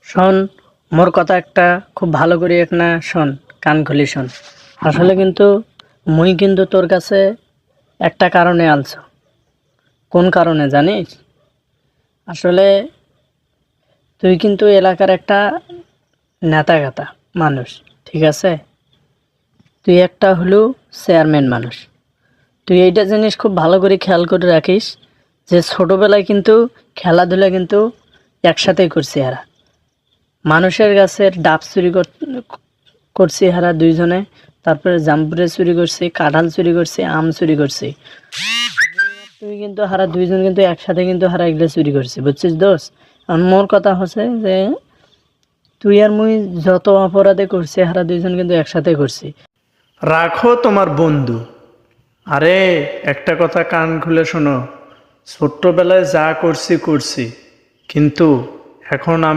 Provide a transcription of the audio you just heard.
শোন, মোর কথা একটা খুব ভালো করে এক না শোন, কান খুলি শোন। আসলে কিন্তু মুই কিন্তু তোর কাছে একটা কারণে আলছো। কোন কারণে জানিস? আসলে তুই কিন্তু এলাকার একটা নেতাগাতা মানুষ, ঠিক আছে? তুই একটা হলো চেয়ারম্যান মানুষ। তুই এইটা জিনিস খুব ভালো করে খেয়াল করে রাখিস যে ছোটবেলায় কিন্তু খেলাধুলা কিন্তু একসাথেই করছি এরা। মানুষের গাছের ডাব চুরি করছি হারা দুইজনে, তারপরে জামপুরে চুরি করছি, কাঁঠাল চুরি করছি, আম চুরি করছি। তুই কিন্তু হারা দুইজন কিন্তু একসাথে কিন্তু হারা এগুলো চুরি করছি, বুঝছিস দোস্ত? আর মোর কথা হচ্ছে যে তুই আর মুই যত অপরাধে করছি হারা দুইজন কিন্তু একসাথে করছি। রাখো তোমার বন্ধু। আরে একটা কথা কান খুলে শোনো, ছোট্টবেলায় যা করছি করছি, কিন্তু এখন আমি